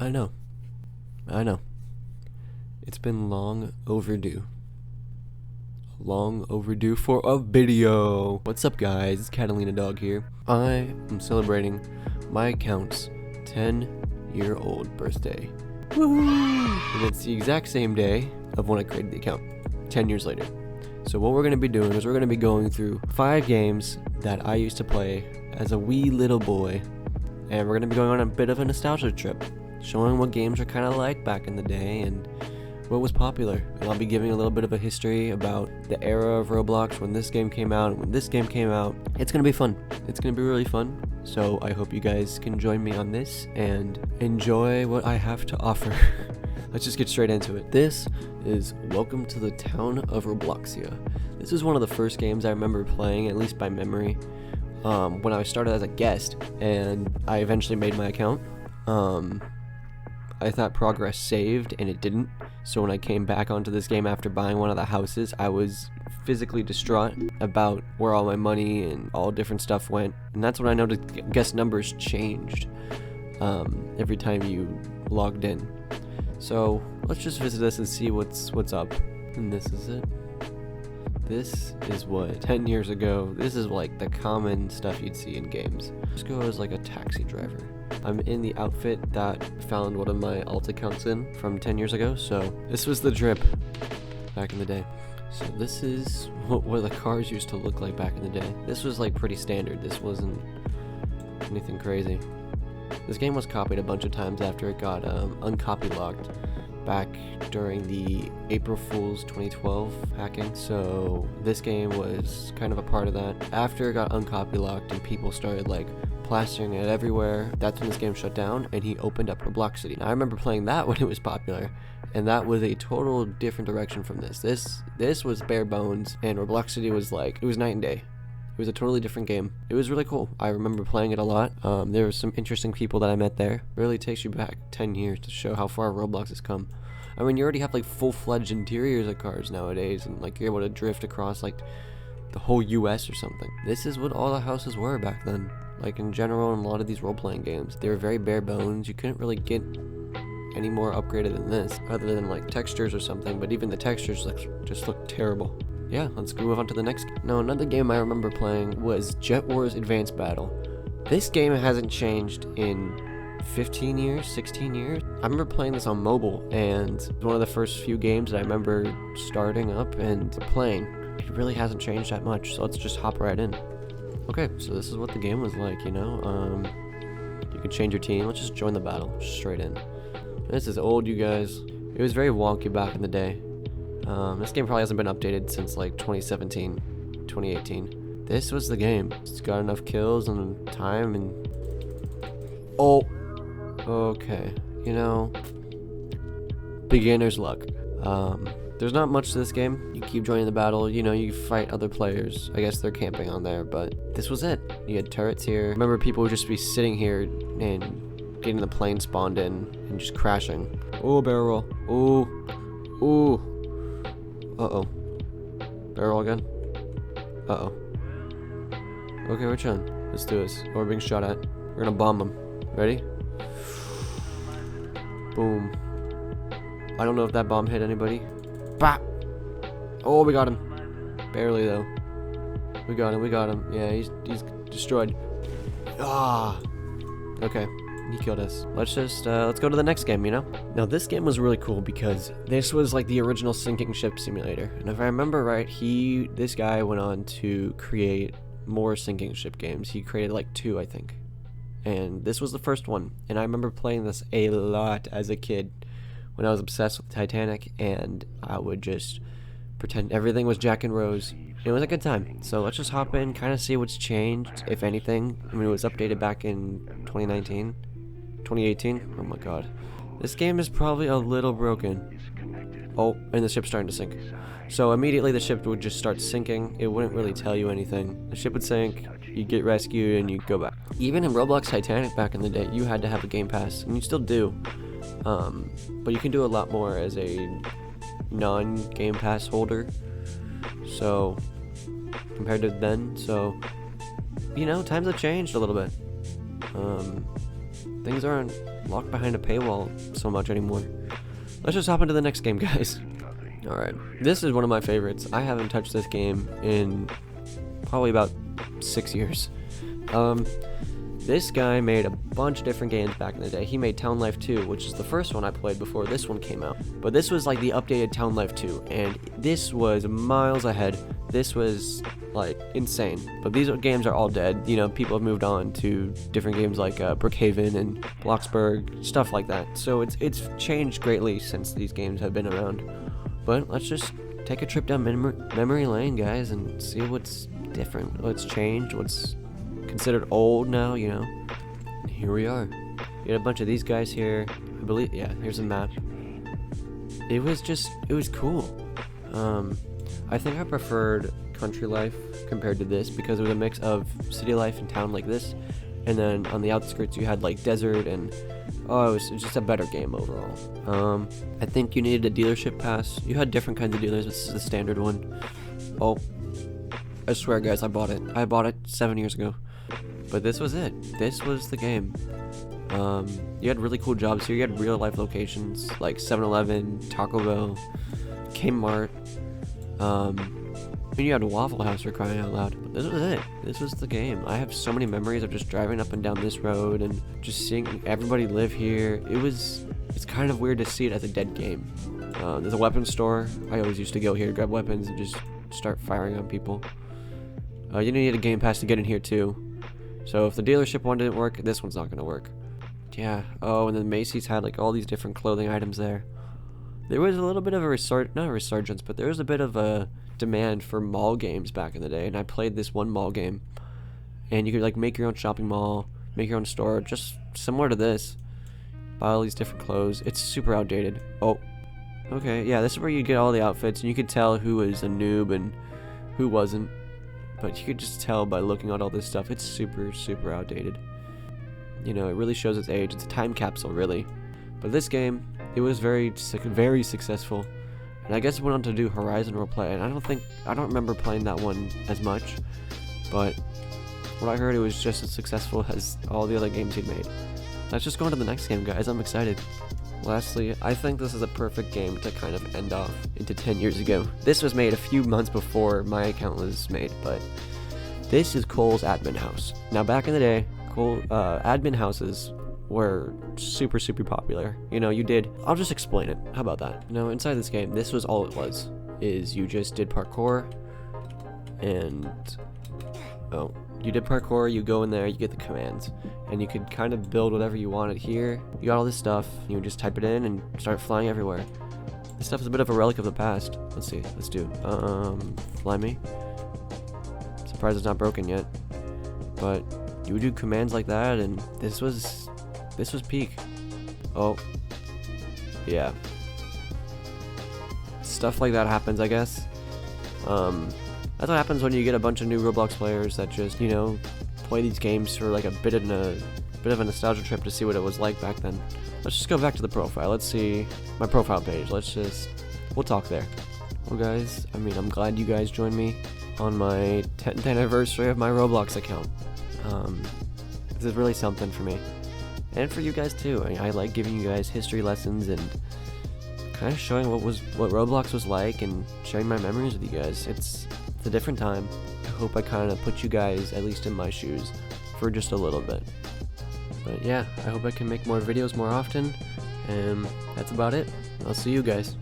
I know. I know. It's been long overdue. Long overdue for a video. What's up, guys? It's Catalinadog here. I am celebrating my account's 10-year-old birthday. Woo! And it's the exact same day of when I created the account, 10 years later. So what we're going to be doing is we're going to be going through 5 games that I used to play as a wee little boy. And we're going to be going on a bit of a nostalgia trip, showing what games are kind of like back in the day and what was popular. And I'll be giving a little bit of a history about the era of Roblox, when this game came out and when this game came out. It's going to be fun. It's going to be really fun. So I hope you guys can join me on this and enjoy what I have to offer. Let's just get straight into it. This is Welcome to the Town of Robloxia. This is one of the first games I remember playing, at least by memory, when I started as a guest, and I eventually made my account. I thought progress saved, and it didn't. So when I came back onto this game after buying one of the houses, I was physically distraught about where all my money and all different stuff went. And that's when I noticed guest numbers changed every time you logged in. So let's just visit this and see what's up. And this is it. This is what 10 years ago. This is like the common stuff you'd see in games. Just go as like a taxi driver. I'm in the outfit that I found one of my alt accounts in from 10 years ago. So this was the drip back in the day. So this is what the cars used to look like back in the day. This was like pretty standard. This wasn't anything crazy. This game was copied a bunch of times after it got uncopylogged back during the April Fool's 2012 hacking. So this game was kind of a part of that. After it got uncopylogged and people started like plastering it everywhere, that's when this game shut down and he opened up Roblox City. Now, I remember playing that when it was popular, and that was a total different direction from this. This was bare bones, and Roblox City was like, it was night and day. It was a totally different game. It was really cool. I remember playing it a lot. There were some interesting people that I met there. It really takes you back 10 years to show how far Roblox has come. I mean, you already have like full-fledged interiors of cars nowadays, and like you're able to drift across like the whole US or something. This is what all the houses were back then. Like in general, in a lot of these role-playing games, they were very bare bones. You couldn't really get any more upgraded than this, other than like textures or something, but even the textures just look terrible. Yeah, let's move on to the next game. Now, another game I remember playing was Jet Wars Advanced Battle. This game hasn't changed in 15 years, 16 years. I remember playing this on mobile, and it's one of the first few games that I remember starting up and playing. It really hasn't changed that much, so let's just hop right in. Okay, so this is what the game was like, you know. You can change your team. Let's just join the battle, straight in. This is old, you guys. It was very wonky back in the day. This game probably hasn't been updated since like 2017, 2018. This was the game. It's got enough kills and time and... Oh! Okay. You know... beginner's luck. There's not much to this game. You keep joining the battle, you know, you fight other players. I guess they're camping on there, but this was it. You had turrets here. I remember people would just be sitting here and getting the plane spawned in and just crashing. Oh, barrel roll. Ooh. Ooh. Uh-oh. Barrel again? Uh-oh. Okay, we're chilling. Let's do this. Oh, we're being shot at. We're gonna bomb them. Ready? Boom. I don't know if that bomb hit anybody. Bap! Oh, we got him. Barely, though. We got him. Yeah, he's destroyed. Ah! Okay. He killed us. Let's go to the next game, you know? Now, this game was really cool because this was like the original sinking ship simulator. And if I remember right, this guy went on to create more sinking ship games. He created like 2, I think. And this was the first one. And I remember playing this a lot as a kid when I was obsessed with Titanic, and I would just pretend everything was Jack and Rose. It was a good time. So let's just hop in, kind of see what's changed, if anything. I mean, it was updated back in 2019. 2018? Oh my god. This game is probably a little broken. Oh, and the ship's starting to sink. So immediately the ship would just start sinking. It wouldn't really tell you anything. The ship would sink, you'd get rescued, and you'd go back. Even in Roblox Titanic back in the day, you had to have a game pass, and you still do. But you can do a lot more as a non-game pass holder. So, compared to then, so, you know, times have changed a little bit. things aren't locked behind a paywall so much anymore. Let's just hop into the next game, guys. Alright, this is one of my favorites. I haven't touched this game in probably about 6 years. This guy made a bunch of different games back in the day. He made Town Life 2, which is the first one I played before this one came out. But this was like the updated Town Life 2, and this was miles ahead. This was like insane. But these games are all dead. You know, people have moved on to different games like Brookhaven and Bloxburg, stuff like that. So it's changed greatly since these games have been around. But let's just take a trip down memory lane, guys, and see what's different, what's changed, what's considered old now, you know. And here we are. You got a bunch of these guys here. I believe, yeah, here's a map. It was cool. I think I preferred country life compared to this because it was a mix of city life and town like this. And then on the outskirts you had like desert and it was just a better game overall. I think you needed a dealership pass. You had different kinds of dealers. This is the standard one. Oh, I swear guys, I bought it. I bought it 7 years ago. But this was it. This was the game. You had really cool jobs here. You had real life locations like 7-Eleven, Taco Bell, Kmart. And you had a Waffle House for crying out loud. But this was it. This was the game. I have so many memories of just driving up and down this road and just seeing everybody live here. It's kind of weird to see it as a dead game. There's a weapons store. I always used to go here to grab weapons and just start firing on people. You need a game pass to get in here too. So if the dealership one didn't work, this one's not gonna work. Yeah. Oh, and then Macy's had like all these different clothing items there. There was a little bit of not a resurgence, but there was a bit of a demand for mall games back in the day, and I played this one mall game. And you could like make your own shopping mall, make your own store, just similar to this. Buy all these different clothes. It's super outdated. Oh. Okay, yeah, this is where you get all the outfits, and you could tell who was a noob and who wasn't. But you could just tell by looking at all this stuff, it's super, super outdated. You know, it really shows its age. It's a time capsule, really. But this game, it was very successful. And I guess it went on to do Horizon Roleplay, and I don't remember playing that one as much. But what I heard, it was just as successful as all the other games he'd made. Let's just go on to the next game, guys. I'm excited. Lastly, I think this is a perfect game to kind of end off into 10 years ago. This was made a few months before my account was made, but this is Cole's Admin House. Now, back in the day, admin houses were super, super popular. You know, I'll just explain it. How about that? You know, inside this game, this was all it was, is you just did parkour, and, you did parkour, you go in there, you get the commands, and you could kind of build whatever you wanted here. You got all this stuff, you would just type it in and start flying everywhere. This stuff is a bit of a relic of the past. Let's see, let's do, fly me. Surprised it's not broken yet. But you would do commands like that, and this was peak. Oh, yeah. Stuff like that happens, I guess. That's what happens when you get a bunch of new Roblox players that just, you know, play these games for like a bit of a nostalgia trip to see what it was like back then. Let's just go back to the profile. Let's see my profile page. We'll talk there. Well, guys, I mean, I'm glad you guys joined me on my 10th anniversary of my Roblox account. This is really something for me. And for you guys too. I like giving you guys history lessons and kind of showing what Roblox was like and sharing my memories with you guys. It's a different time. I hope I kind of put you guys, at least in my shoes, for just a little bit. But yeah, I hope I can make more videos more often, and that's about it. I'll see you guys.